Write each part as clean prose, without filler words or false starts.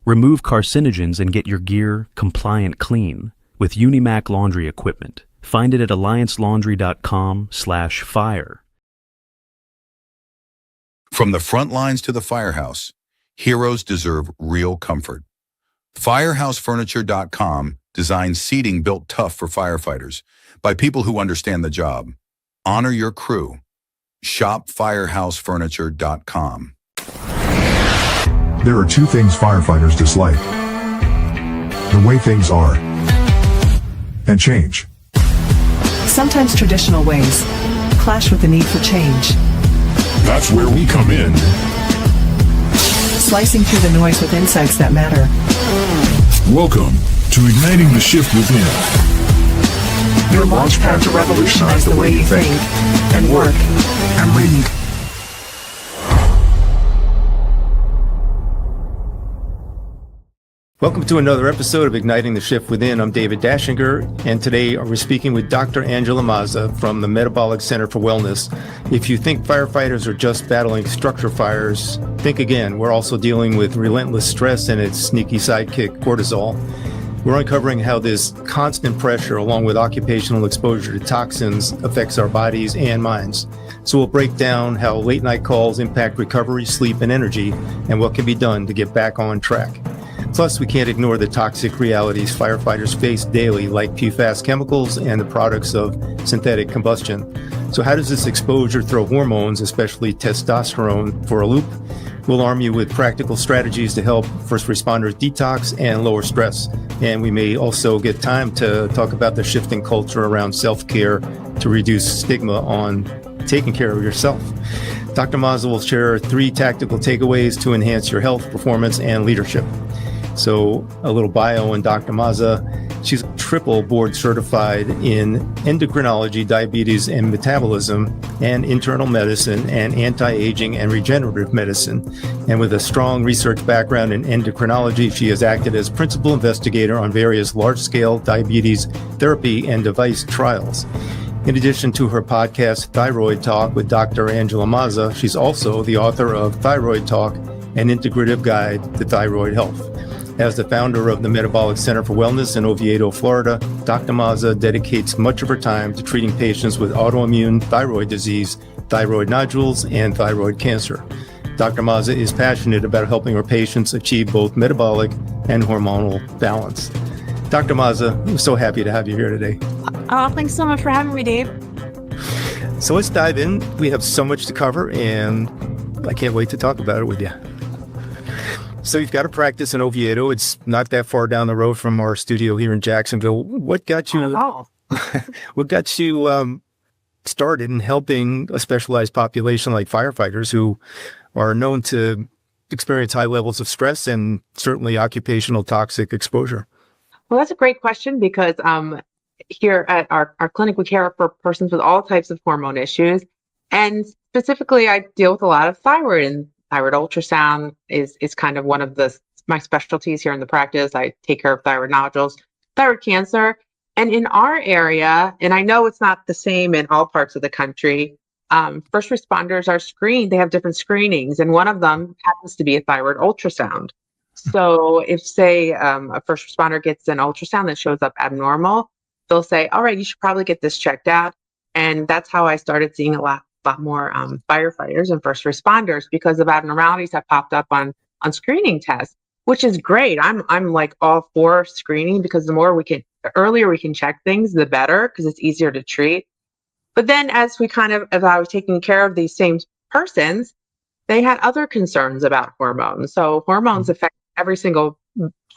Remove carcinogens and get your gear compliant clean with Unimac laundry equipment. Find it at alliancelaundry.com/fire. From the front lines to the firehouse, heroes deserve real comfort. Firehousefurniture.com designs seating built tough for firefighters by people who understand the job. Honor your crew. Shop firehousefurniture.com. There are two things firefighters dislike: the way things are, and change. Sometimes traditional ways clash with the need for change. That's where we come in. Slicing through the noise with insights that matter. Welcome to Igniting the Shift Within. Your launch pad to revolutionize the way you think and work and lead. Welcome to another episode of Igniting the Shift Within. I'm David Dachinger, and today we're speaking with Dr. Angela Mazza from the Metabolic Center for Wellness. If you think firefighters are just battling structure fires, think again. We're also dealing with relentless stress and its sneaky sidekick, cortisol. We're uncovering how this constant pressure, along with occupational exposure to toxins, affects our bodies and minds. So we'll break down how late night calls impact recovery, sleep, and energy, and what can be done to get back on track. Plus, we can't ignore the toxic realities firefighters face daily, like PFAS chemicals and the products of synthetic combustion. So how does this exposure throw hormones, especially testosterone, for a loop? We'll arm you with practical strategies to help first responders detox and lower stress. And we may also get time to talk about the shifting culture around self-care to reduce stigma on taking care of yourself. Dr. Mazza will share 3 tactical takeaways to enhance your health, performance, and leadership. So a little bio on Dr. Mazza. She's triple board certified in endocrinology, diabetes and metabolism, and internal medicine and anti-aging and regenerative medicine. And with a strong research background in endocrinology, she has acted as principal investigator on various large-scale diabetes therapy and device trials. In addition to her podcast, Thyroid Talk with Dr. Angela Mazza, she's also the author of Thyroid Talk, an integrative guide to thyroid health. As the founder of the Metabolic Center for Wellness in Oviedo, Florida, Dr. Mazza dedicates much of her time to treating patients with autoimmune thyroid disease, thyroid nodules, and thyroid cancer. Dr. Mazza is passionate about helping her patients achieve both metabolic and hormonal balance. Dr. Mazza, I'm so happy to have you here today. Oh, thanks so much for having me, Dave. So let's dive in. We have so much to cover, and I can't wait to talk about it with you. So you've got a practice in Oviedo. It's not that far down the road from our studio here in Jacksonville. What got you? What got you started in helping a specialized population like firefighters who are known to experience high levels of stress and certainly occupational toxic exposure? Well, that's a great question because here at our clinic, we care for persons with all types of hormone issues. And specifically, I deal with a lot of thyroid, and thyroid ultrasound is kind of one of my specialties here in the practice. I take care of thyroid nodules, thyroid cancer. And in our area, and I know it's not the same in all parts of the country, first responders are screened. They have different screenings, and one of them happens to be a thyroid ultrasound. So if, say, a first responder gets an ultrasound that shows up abnormal, they'll say, all right, you should probably get this checked out. And that's how I started seeing a lot more firefighters and first responders, because of abnormalities that popped up on screening tests, which is great. I'm like all for screening, because the earlier we can check things, the better, because it's easier to treat. But then as I was taking care of these same persons, they had other concerns about hormones. So hormones affect every single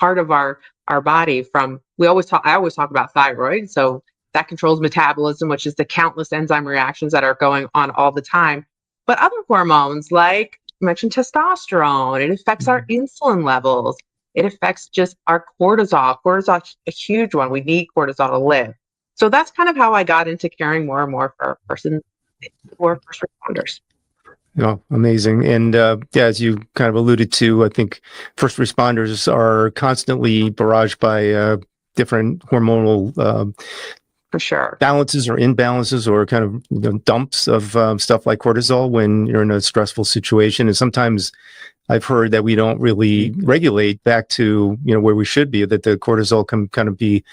part of our body. I always talk about thyroid. So that controls metabolism, which is the countless enzyme reactions that are going on all the time. But other hormones, like you mentioned testosterone, it affects our insulin levels. It affects just our cortisol. Cortisol is a huge one. We need cortisol to live. So that's kind of how I got into caring more and more for first responders. Oh, amazing. And as you kind of alluded to, I think first responders are constantly barraged by different hormonal for sure. balances or imbalances or kind of dumps of stuff like cortisol when you're in a stressful situation. And sometimes I've heard that we don't really regulate back to, where we should be, that the cortisol can kind of be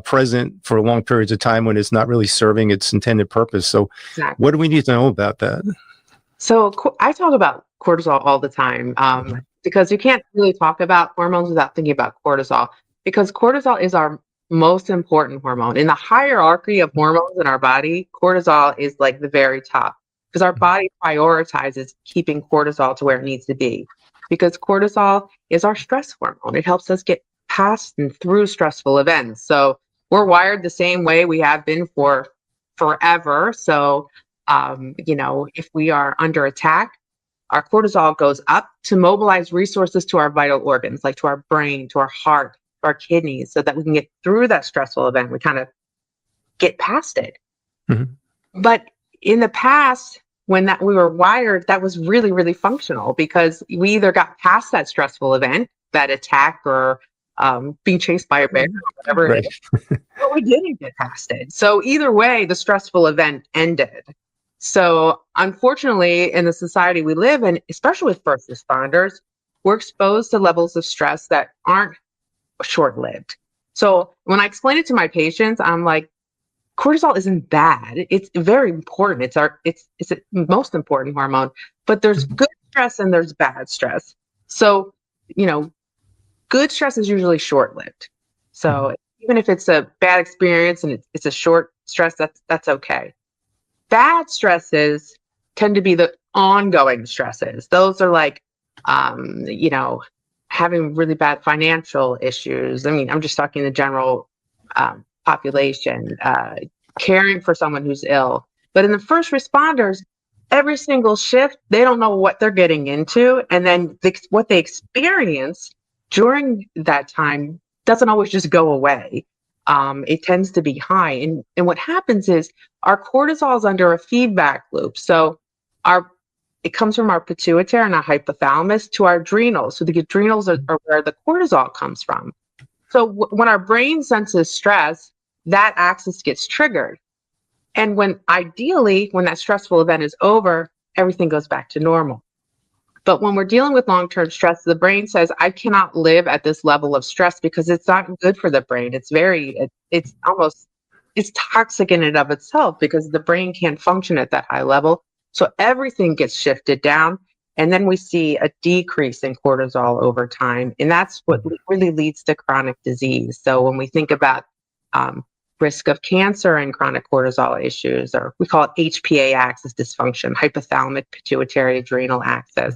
present for long periods of time when it's not really serving its intended purpose. So Exactly. what do we need to know about that? So I talk about cortisol all the time because you can't really talk about hormones without thinking about cortisol, because cortisol is our most important hormone. In the hierarchy of hormones in our body, cortisol is like the very top, because our body prioritizes keeping cortisol to where it needs to be, because cortisol is our stress hormone. It helps us get past and through stressful events. So we're wired the same way we have been for forever. So, if we are under attack, our cortisol goes up to mobilize resources to our vital organs, like to our brain, to our heart, to our kidneys, so that we can get through that stressful event. We kind of get past it. Mm-hmm. But in the past, when we were wired, that was really, really functional, because we either got past that stressful event, that attack, or being chased by a bear, or whatever Right. it is, but we didn't get past it. So either way, the stressful event ended. So unfortunately, in the society we live in, especially with first responders, we're exposed to levels of stress that aren't short-lived. So when I explain it to my patients, I'm like, cortisol isn't bad. It's very important. It's the most important hormone, but there's good stress and there's bad stress. So, good stress is usually short-lived. So even if it's a bad experience and it's a short stress, that's okay. Bad stresses tend to be the ongoing stresses. Those are like, having really bad financial issues. I mean, I'm just talking the general population, caring for someone who's ill. But in the first responders, every single shift, they don't know what they're getting into. And then what they experience during that time doesn't always just go away. It tends to be high. And what happens is our cortisol is under a feedback loop. So it comes from our pituitary and our hypothalamus to our adrenals. So the adrenals are where the cortisol comes from. So when our brain senses stress, that axis gets triggered. And ideally, when that stressful event is over, everything goes back to normal. But when we're dealing with long-term stress, the brain says, I cannot live at this level of stress because it's not good for the brain. It's toxic in and of itself, because the brain can't function at that high level. So everything gets shifted down. And then we see a decrease in cortisol over time. And that's what really leads to chronic disease. So when we think about risk of cancer and chronic cortisol issues, or we call it HPA axis dysfunction, hypothalamic pituitary adrenal axis.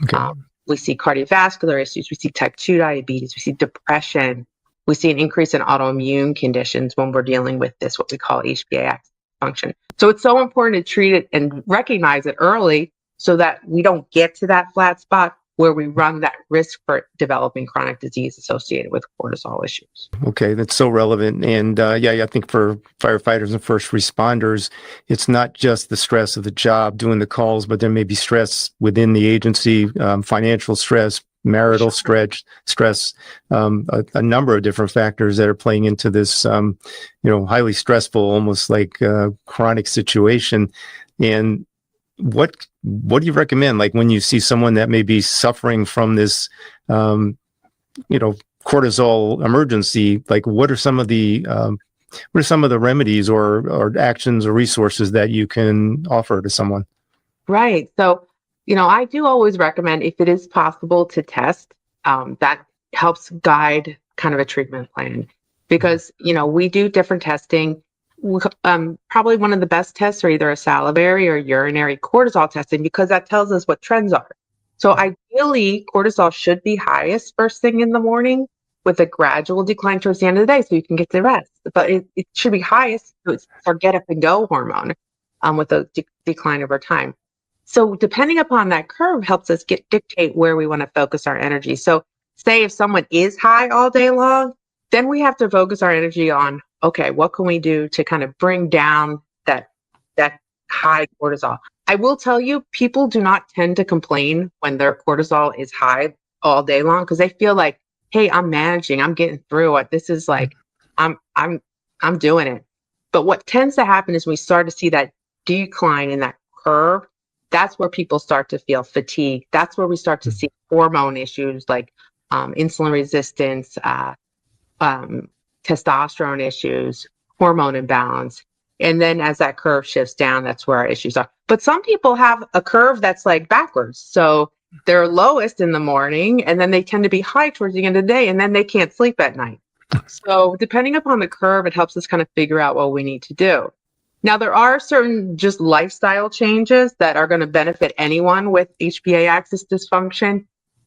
Okay. We see cardiovascular issues, we see type 2 diabetes, we see depression, we see an increase in autoimmune conditions when we're dealing with this, what we call HPA axis dysfunction. So it's so important to treat it and recognize it early so that we don't get to that flat spot where we run that risk for developing chronic disease associated with cortisol issues. Okay, that's so relevant. And I think for firefighters and first responders, it's not just the stress of the job doing the calls, but there may be stress within the agency, financial stress, marital stress, a number of different factors that are playing into this, highly stressful, almost like chronic situation. And what do you recommend? Like when you see someone that may be suffering from this, cortisol emergency, like what are some of the remedies or actions or resources that you can offer to someone? Right. So, I do always recommend, if it is possible, to test. That helps guide kind of a treatment plan, because, we do different testing. Probably one of the best tests are either a salivary or urinary cortisol testing, because that tells us what trends are. So ideally, cortisol should be highest first thing in the morning, with a gradual decline towards the end of the day so you can get to rest. But it should be highest, so it's our get up and go hormone, with a decline over time. So depending upon that curve helps us dictate where we want to focus our energy. So say if someone is high all day long, then we have to focus our energy on, okay, what can we do to kind of bring down that high cortisol? I will tell you, people do not tend to complain when their cortisol is high all day long, because they feel like, hey, I'm managing, I'm getting through it. This is like, I'm doing it. But what tends to happen is we start to see that decline in that curve. That's where people start to feel fatigue. That's where we start to see hormone issues like insulin resistance, testosterone issues, hormone imbalance. And then as that curve shifts down, that's where our issues are. But some people have a curve that's like backwards. So they're lowest in the morning, and then they tend to be high towards the end of the day, and then they can't sleep at night. So depending upon the curve, it helps us kind of figure out what we need to do. Now, there are certain just lifestyle changes that are going to benefit anyone with HPA axis dysfunction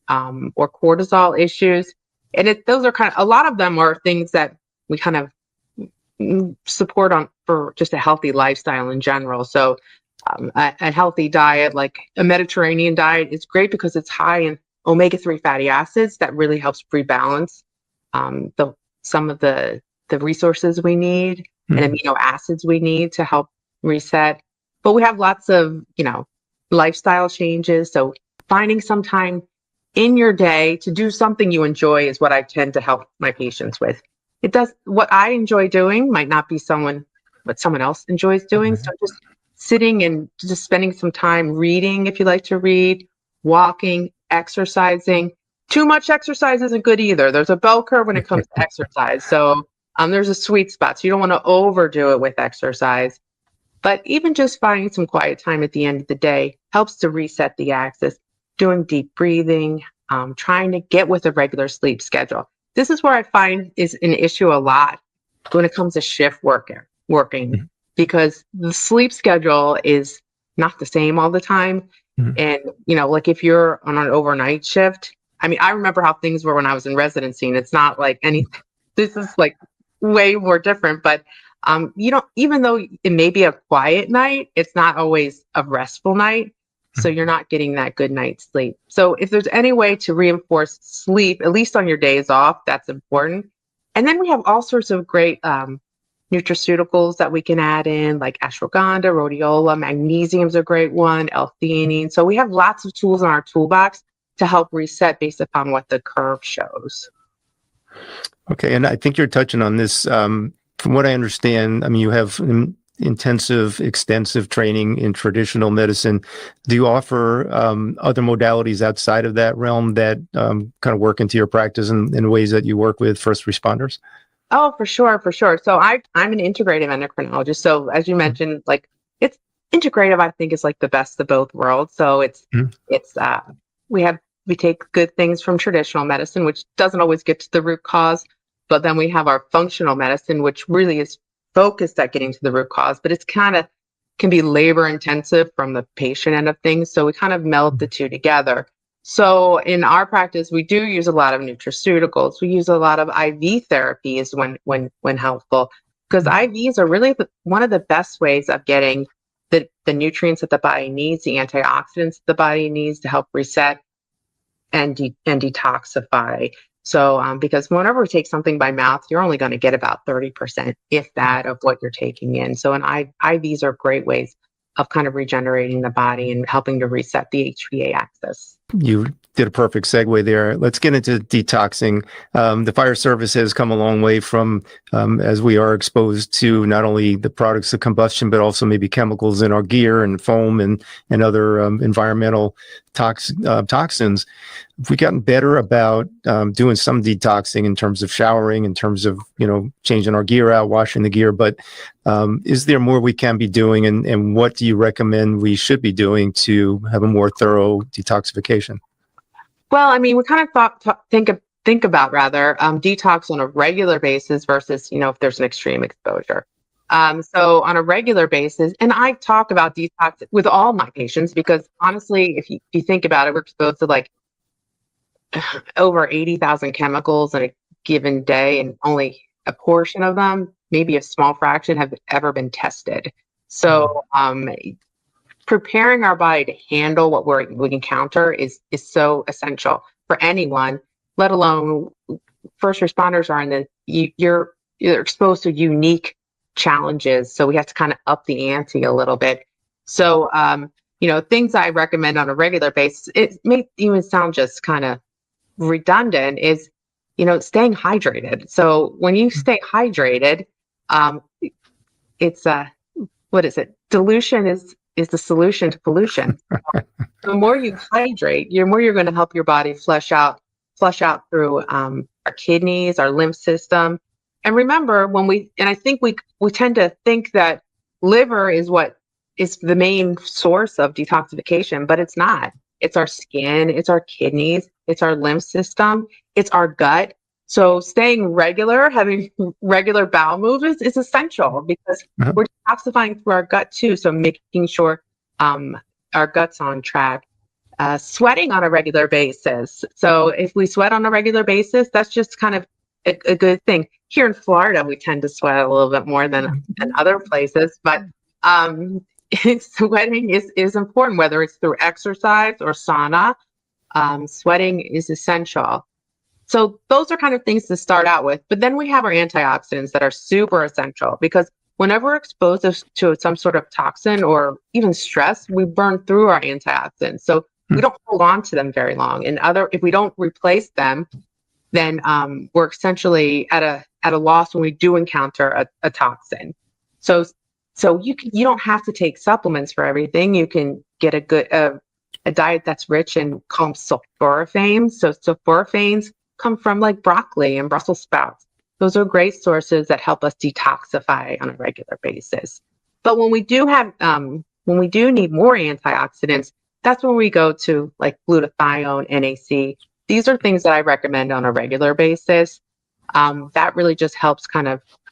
or cortisol issues. And those are kind of, a lot of them are things that we kind of support on for just a healthy lifestyle in general. So a healthy diet, like a Mediterranean diet, is great because it's high in omega-3 fatty acids that really helps rebalance some of the resources we need and amino acids we need to help reset. But we have lots of, lifestyle changes. So finding some time in your day to do something you enjoy is what I tend to help my patients with. It does, what I enjoy doing might not be what someone else enjoys doing. So just sitting and just spending some time reading, if you like to read, walking, exercising. Too much exercise isn't good either. There's a bell curve when it comes to exercise. So there's a sweet spot. So you don't want to overdo it with exercise. But even just finding some quiet time at the end of the day helps to reset the axis. Doing deep breathing, trying to get with a regular sleep schedule. This is where I find is an issue a lot when it comes to shift working, because the sleep schedule is not the same all the time. And, like if you're on an overnight shift, I mean, I remember how things were when I was in residency, and it's not like this is like way more different, but even though it may be a quiet night, it's not always a restful night. So you're not getting that good night's sleep. So if there's any way to reinforce sleep, at least on your days off, that's important. And then we have all sorts of great nutraceuticals that we can add in, like ashwagandha, rhodiola, magnesium's a great one, L-theanine. So we have lots of tools in our toolbox to help reset based upon what the curve shows. Okay, and I think you're touching on this. From what I understand, I mean, you have intensive, extensive training in traditional medicine. Do you offer other modalities outside of that realm that kind of work into your practice in ways that you work with first responders? Oh, for sure. So I'm an integrative endocrinologist. So as you mentioned, like it's integrative, I think is like the best of both worlds. So we take good things from traditional medicine, which doesn't always get to the root cause, but then we have our functional medicine, which really is focused at getting to the root cause, but it's kind of can be labor intensive from the patient end of things. So we kind of meld the two together. So in our practice, we do use a lot of nutraceuticals. We use a lot of IV therapies when helpful, because IVs are really one of the best ways of getting the nutrients that the body needs, the antioxidants the body needs to help reset and detoxify. So because whenever we take something by mouth, you're only going to get about 30%, if that, of what you're taking in. So IVs are great ways of kind of regenerating the body and helping to reset the HPA axis. You did a perfect segue there. Let's get into detoxing. The fire service has come a long way from as we are exposed to not only the products of combustion, but also maybe chemicals in our gear and foam and other environmental toxins. Have we gotten better about doing some detoxing in terms of showering, in terms of, changing our gear out, washing the gear, but is there more we can be doing, and what do you recommend we should be doing to have a more thorough detoxification? Well, I mean, we kind of think about detox on a regular basis versus, if there's an extreme exposure. So on a regular basis, and I talk about detox with all my patients because honestly, if you think about it, we're exposed to like over 80,000 chemicals in a given day, and only a portion of them, maybe a small fraction, have ever been tested. So preparing our body to handle what we encounter is so essential for anyone, let alone first responders are you're exposed to unique challenges. So we have to kind of up the ante a little bit. So, things I recommend on a regular basis, it may even sound just kind of redundant, is, staying hydrated. So when you stay hydrated, it's what is it? Dilution is the solution to pollution. The more you hydrate, the more you're going to help your body flush out through our kidneys, our lymph system. And remember, I think we tend to think that liver is what is the main source of detoxification, but it's not. It's our skin, it's our kidneys, it's our lymph system, it's our gut. So staying regular, having regular bowel movements is essential because we're detoxifying through our gut too. So making sure our gut's on track. Sweating on a regular basis. So if we sweat on a regular basis, that's just kind of a good thing. Here in Florida, we tend to sweat a little bit more than other places, but sweating is important, whether it's through exercise or sauna. Sweating is essential. So those are kind of things to start out with. But then we have our antioxidants that are super essential because whenever we're exposed to some sort of toxin or even stress, we burn through our antioxidants. So we don't hold on to them very long. And if we don't replace them, then we're essentially at a loss when we do encounter a toxin. So you don't have to take supplements for everything. You can get a diet that's rich in called sulforaphanes. So sulforaphanes come from like broccoli and Brussels sprouts. Those are great sources that help us detoxify on a regular basis. But when we do need more antioxidants, that's when we go to like glutathione, NAC. These are things that I recommend on a regular basis. That really just helps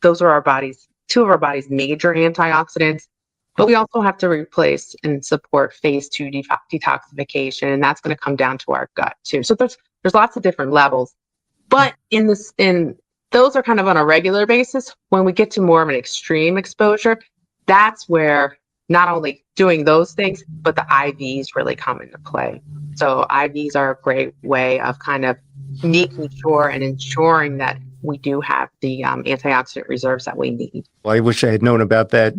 those are two of our body's major antioxidants. But we also have to replace and support phase 2 detoxification, and that's going to come down to our gut too. So there's lots of different levels. But those are kind of on a regular basis. When we get to more of an extreme exposure, that's where not only doing those things, but the IVs really come into play. So IVs are a great way of kind of making sure and ensuring that we do have the antioxidant reserves that we need. Well, I wish I had known about that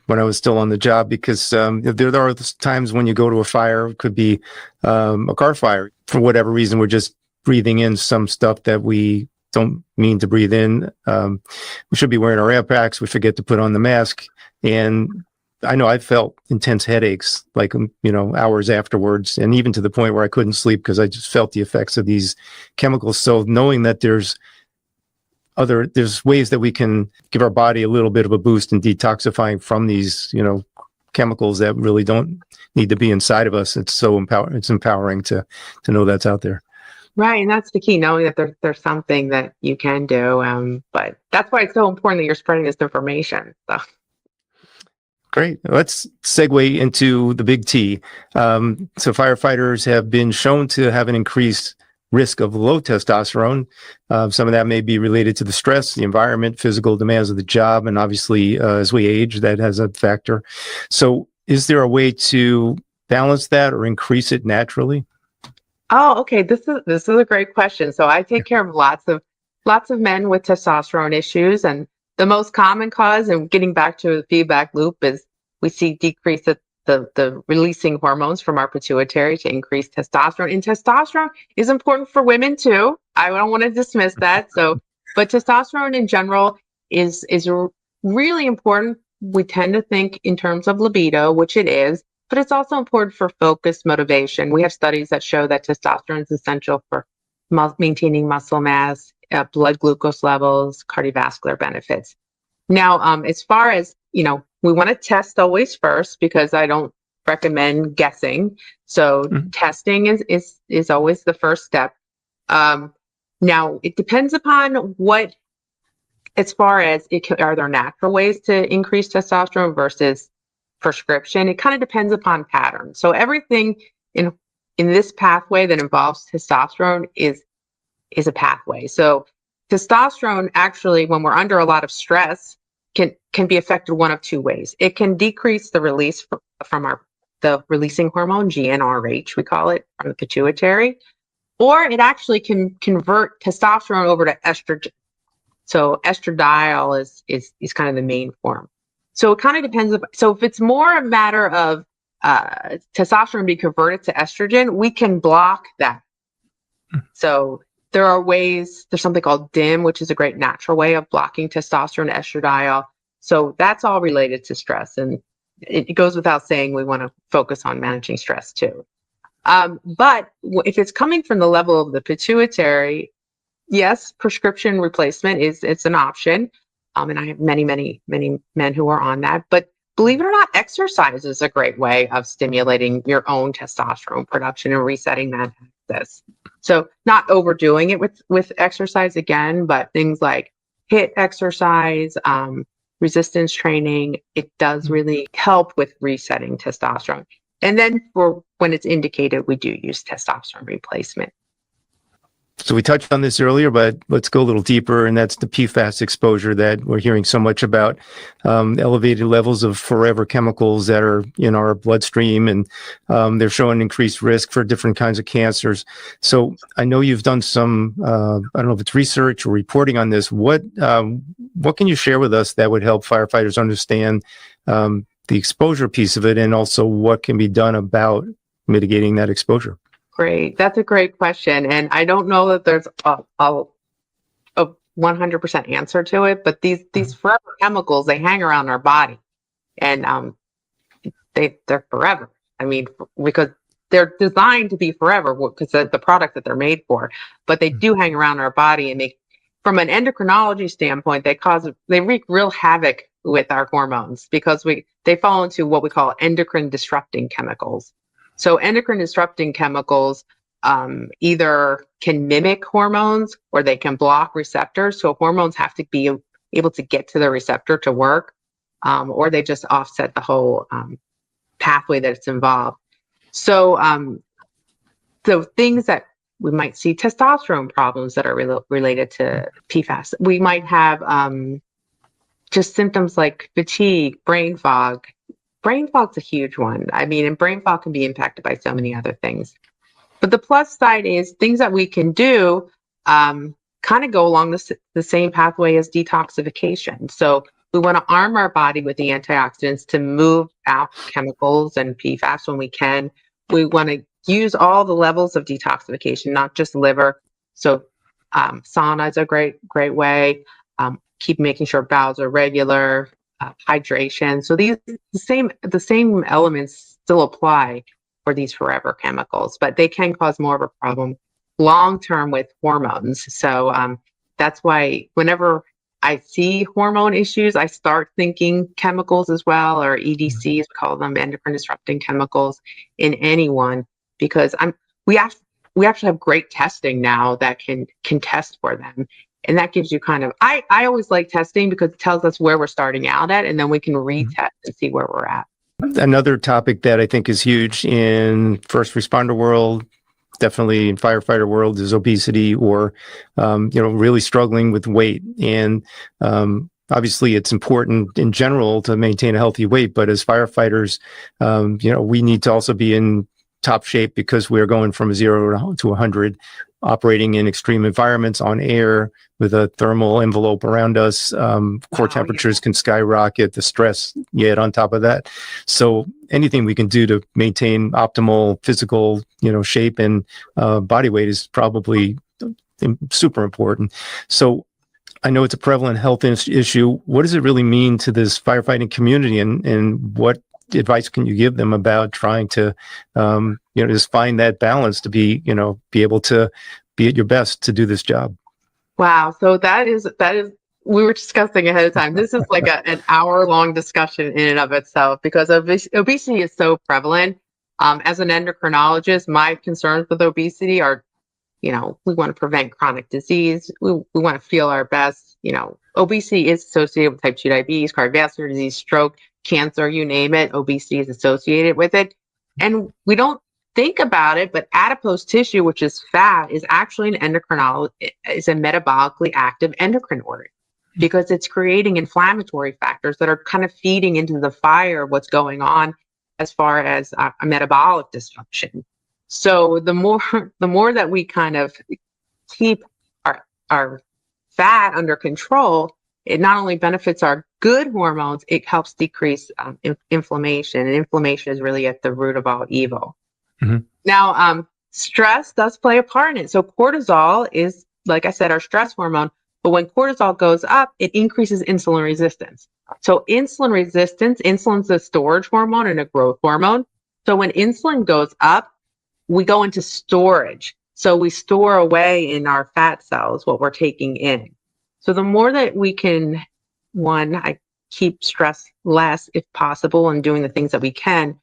when I was still on the job, because there are times when you go to a fire, it could be a car fire. For whatever reason, we're just breathing in some stuff that we don't mean to breathe in. We should be wearing our air packs. We forget to put on the mask. And I know I felt intense headaches, like, hours afterwards, and even to the point where I couldn't sleep because I just felt the effects of these chemicals. So knowing that there's ways that we can give our body a little bit of a boost in detoxifying from these, chemicals that really don't need to be inside of us. It's so empowering to know that's out there. Right. And that's the key, knowing that there's something that you can do. But that's why it's so important that you're spreading this information. So. Great. Let's segue into the big T. So firefighters have been shown to have an increased risk of low testosterone. Some of that may be related to the stress, the environment, physical demands of the job, and obviously as we age, that has a factor. So is there a way to balance that or increase it naturally? Oh, okay. This is a great question. So I take care of lots of men with testosterone issues, and the most common cause, and getting back to the feedback loop, is we see decrease of the releasing hormones from our pituitary to increase testosterone. And testosterone is important for women too. I don't want to dismiss that. But testosterone in general is really important. We tend to think in terms of libido, which it is, but it's also important for focused motivation. We have studies that show that testosterone is essential for maintaining muscle mass, blood glucose levels, cardiovascular benefits. Now, as far as, we want to test always first, because I don't recommend guessing. So testing is always the first step. Now, it depends upon as far as are there natural ways to increase testosterone versus prescription? It kind of depends upon pattern. So everything in this pathway that involves testosterone is a pathway. So testosterone, actually, when we're under a lot of stress, can be affected one of two ways. It can decrease the release from the releasing hormone, GnRH, we call it, from the pituitary, or it actually can convert testosterone over to estrogen. So estradiol is kind of the main form. So it kind of depends. So if it's more a matter of testosterone being converted to estrogen, we can block that. So there are ways. There's something called DIM, which is a great natural way of blocking testosterone, estradiol. So that's all related to stress. And it goes without saying we want to focus on managing stress too. But if it's coming from the level of the pituitary, yes, prescription replacement it's an option. And I have many men who are on that. But believe it or not, exercise is a great way of stimulating your own testosterone production and resetting that axis. So not overdoing it with exercise again, but things like HIIT exercise, resistance training, it does really help with resetting testosterone. And then for when it's indicated, we do use testosterone replacement. So we touched on this earlier, but let's go a little deeper, and that's the PFAS exposure that we're hearing so much about, elevated levels of forever chemicals that are in our bloodstream, and they're showing increased risk for different kinds of cancers. So I know you've done some, I don't know if it's research or reporting on this. What can you share with us that would help firefighters understand the exposure piece of it, and also what can be done about mitigating that exposure? Great. That's a great question. And I don't know that there's a 100% answer to it, but these forever chemicals, they hang around our body, and they're forever. I mean, because they're designed to be forever because the product that they're made for, but they do hang around our body, and from an endocrinology standpoint, they wreak real havoc with our hormones because they fall into what we call endocrine disrupting chemicals. So endocrine disrupting chemicals either can mimic hormones or they can block receptors. So hormones have to be able to get to the receptor to work, or they just offset the whole pathway that's involved. So things that we might see, testosterone problems that are related to PFAS. We might have just symptoms like fatigue, brain fog. Brain fog's a huge one. I mean, and brain fog can be impacted by so many other things. But the plus side is things that we can do kind of go along the same pathway as detoxification. So we want to arm our body with the antioxidants to move out chemicals and PFAS when we can. We want to use all the levels of detoxification, not just liver. So sauna is a great way. Keep making sure bowels are regular. Hydration. So the same elements still apply for these forever chemicals, but they can cause more of a problem long term with hormones. So that's why whenever I see hormone issues, I start thinking chemicals as well, or EDCs, we call them endocrine disrupting chemicals in anyone, because we actually have great testing now that can test for them. And that gives you I always like testing because it tells us where we're starting out at, and then we can retest and see where we're at. Another topic that I think is huge in first responder world, definitely in firefighter world, is obesity, or, really struggling with weight. And obviously it's important in general to maintain a healthy weight, but as firefighters, we need to also be in top shape because we're going from 0 to 100, operating in extreme environments on air with a thermal envelope around us. Core temperatures can skyrocket, the stress yet on top of that. So anything we can do to maintain optimal physical, shape and body weight is probably super important. So I know it's a prevalent health issue. What does it really mean to this firefighting community, and what advice can you give them about trying to, just find that balance to be able to be at your best to do this job? Wow. So that is, we were discussing ahead of time. This is like an hour-long discussion in and of itself, because obesity is so prevalent. As an endocrinologist, my concerns with obesity are, we want to prevent chronic disease. We want to feel our best. Obesity is associated with type 2 diabetes, cardiovascular disease, stroke, cancer, you name it. Obesity is associated with it. And we don't think about it, but adipose tissue, which is fat, is actually is a metabolically active endocrine organ, because it's creating inflammatory factors that are kind of feeding into the fire of what's going on as far as a metabolic disruption. So the more that we kind of keep our fat under control, it not only benefits our good hormones, it helps decrease inflammation. And inflammation is really at the root of all evil. Mm-hmm. Now, stress does play a part in it. So cortisol is, like I said, our stress hormone, But when cortisol goes up, it increases insulin resistance. So insulin resistance, insulin's a storage hormone and a growth hormone. So when insulin goes up, we go into storage. So we store away in our fat cells what we're taking in. So the more that we can, I keep stress less if possible and doing the things that we can,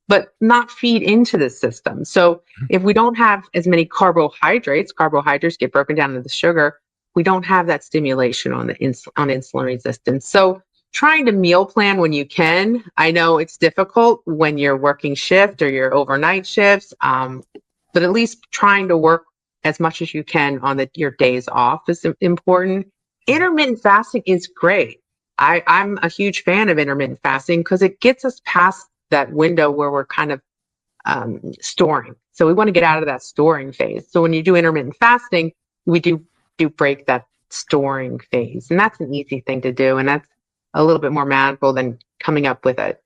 but not feed into the system. So if we don't have as many carbohydrates get broken down into sugar, we don't have that stimulation on insulin resistance. So trying to meal plan when you can. I know it's difficult when you're working shift or your overnight shifts, but at least trying to work as much as you can on your days off is important. Intermittent fasting is great. I'm a huge fan of intermittent fasting because it gets us past that window where we're kind of storing. So we want to get out of that storing phase. So when you do intermittent fasting, we do break that storing phase. And that's an easy thing to do. And that's a little bit more manageable than coming up with a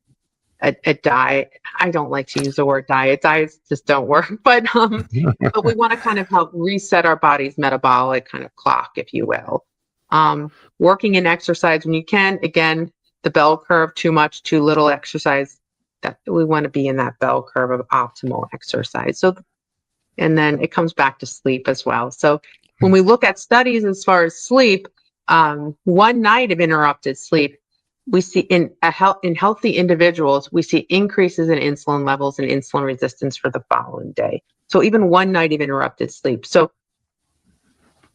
diet. I don't like to use the word diet. Diets just don't work. But we want to kind of help reset our body's metabolic kind of clock, if you will. Working in exercise when you can. Again, the bell curve, too much, too little exercise. That we want to be in that bell curve of optimal exercise. So, and then it comes back to sleep as well. So when we look at studies as far as sleep, 1 night of interrupted sleep, we see in healthy individuals, we see increases in insulin levels and insulin resistance for the following day. So even 1 night of interrupted sleep. So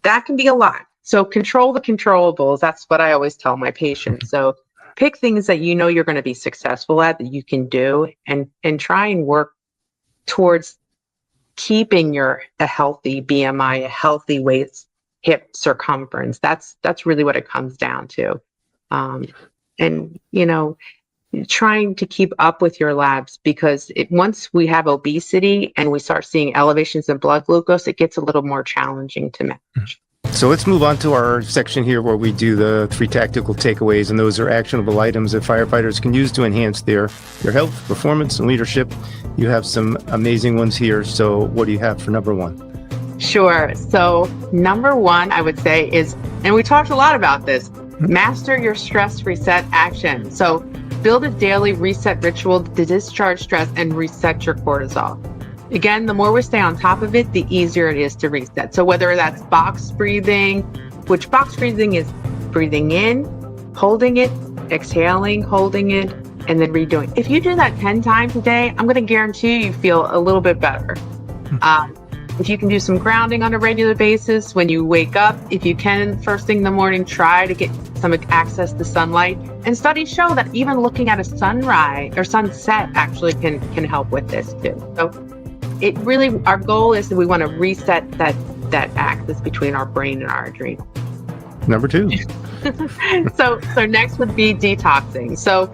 that can be a lot. So control the controllables. That's what I always tell my patients. So pick things that you know you're going to be successful at, that you can do, and try and work towards keeping a healthy BMI, a healthy waist, hip circumference. That's really what it comes down to. And, trying to keep up with your labs, because once we have obesity and we start seeing elevations in blood glucose, it gets a little more challenging to manage. So let's move on to our section here where we do the 3 tactical takeaways, and those are actionable items that firefighters can use to enhance their health, performance, and leadership. You have some amazing ones here. So what do you have for number 1? Sure. So number 1, I would say is, and we talked a lot about this, master your stress reset action. So build a daily reset ritual to discharge stress and reset your cortisol. Again, the more we stay on top of it, the easier it is to reset. So whether that's box breathing, which box breathing is breathing in, holding it, exhaling, holding it, and then redoing. If you do that 10 times a day, I'm going to guarantee you feel a little bit better. If you can do some grounding on a regular basis when you wake up, if you can, first thing in the morning, try to get some access to sunlight. And studies show that even looking at a sunrise or sunset actually can help with this too. So it really, our goal is that we want to reset that axis between our brain and our adrenal. Number 2. So next would be detoxing. So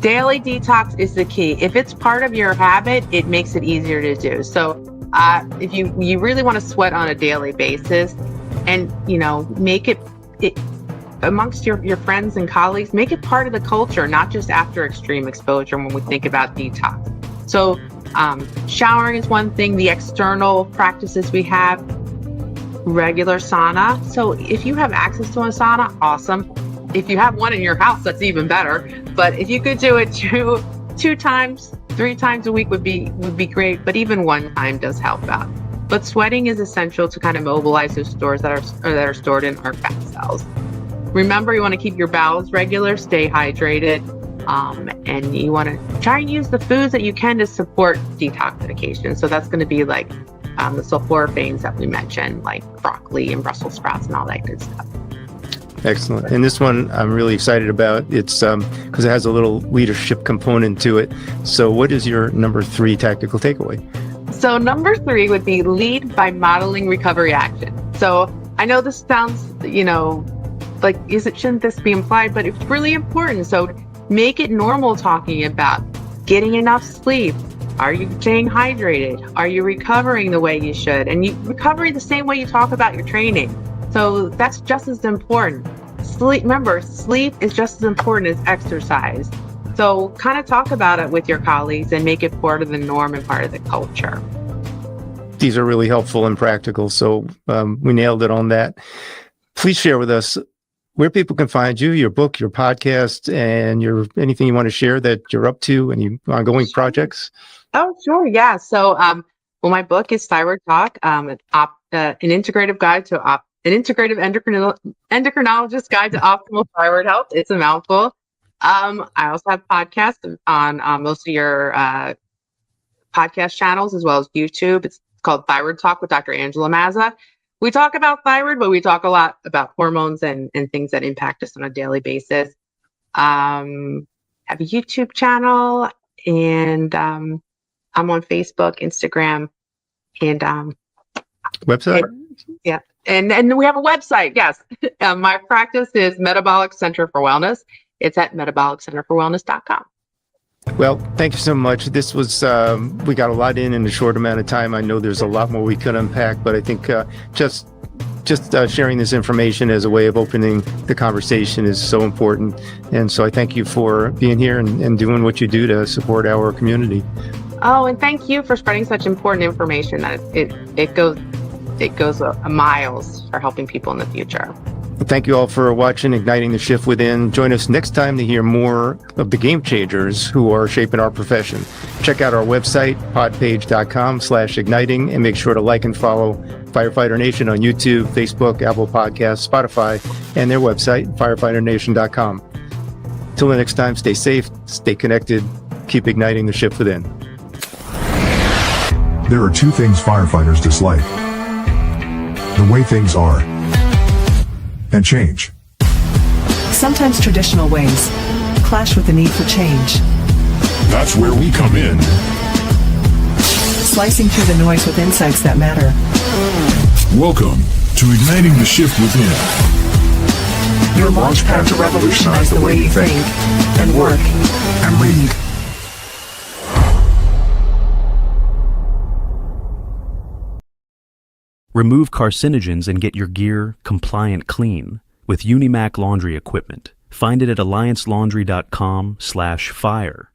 daily detox is the key. If it's part of your habit, it makes it easier to do. So if you really want to sweat on a daily basis, and make it amongst your friends and colleagues, make it part of the culture, not just after extreme exposure when we think about detox. So showering is one thing. The external practices we have, regular sauna. So if you have access to a sauna, awesome. If you have one in your house, that's even better. But if you could do it 2 times, 3 times a week would be great. But even 1 time does help out. But sweating is essential to kind of mobilize those stores that are stored in our fat cells. Remember, you want to keep your bowels regular, stay hydrated, and you want to try and use the foods that you can to support detoxification. So that's going to be like the sulforaphanes that we mentioned, like broccoli and Brussels sprouts and all that good stuff. Excellent. And this one I'm really excited about. It's because it has a little leadership component to it. So what is your number 3 tactical takeaway? So number 3 would be lead by modeling recovery action. So I know this sounds, like, shouldn't this be implied? But it's really important. So make it normal talking about getting enough sleep. Are you staying hydrated? Are you recovering the way you should? And you recovering the same way you talk about your training. So that's just as important. Remember, sleep is just as important as exercise. So kind of talk about it with your colleagues and make it part of the norm and part of the culture. These are really helpful and practical. So we nailed it on that. please share with us where people can find you, your book, your podcast, and anything you want to share that you're up to, any ongoing projects. Oh, sure. Yeah. So, well, my book is Thyroid Talk, an integrative guide to an integrative endocrinologist guide to optimal thyroid health. It's a mouthful. I also have podcasts on most of your podcast channels as well as YouTube. It's called Thyroid Talk with Dr. Angela Mazza. We talk about thyroid, but we talk a lot about hormones and things that impact us on a daily basis. Have a YouTube channel, and I'm on Facebook, Instagram, and Website? yeah. And we have a website, yes. My practice is Metabolic Center for Wellness. It's at metaboliccenterforwellness.com. Well, thank you so much. This was, we got a lot in a short amount of time. I know there's a lot more we could unpack, but I think just sharing this information as a way of opening the conversation is so important. And so I thank you for being here and doing what you do to support our community. Oh, and thank you for spreading such important information that it goes miles for helping people in the future. Thank you all for watching Igniting the Shift Within. Join us next time to hear more of the game changers who are shaping our profession. Check out our website, podpage.com/igniting, and make sure to like and follow Firefighter Nation on YouTube, Facebook, Apple Podcasts, Spotify, and their website, firefighternation.com. Till the next time, stay safe, stay connected, keep igniting the shift within. There are two things firefighters dislike: the way things are, and change. Sometimes traditional ways clash with the need for change. That's where we come in. Slicing through the noise with insights that matter. Welcome to Igniting the Shift Within. Your launch pad to revolutionize the way you think and work and lead. Remove carcinogens and get your gear compliant clean with Unimac laundry equipment. Find it at alliancelaundry.com/fire.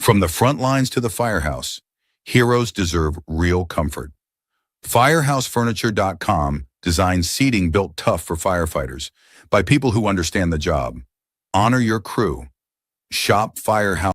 From the front lines to the firehouse, heroes deserve real comfort. Firehousefurniture.com designs seating built tough for firefighters by people who understand the job. Honor your crew. Shop Firehouse.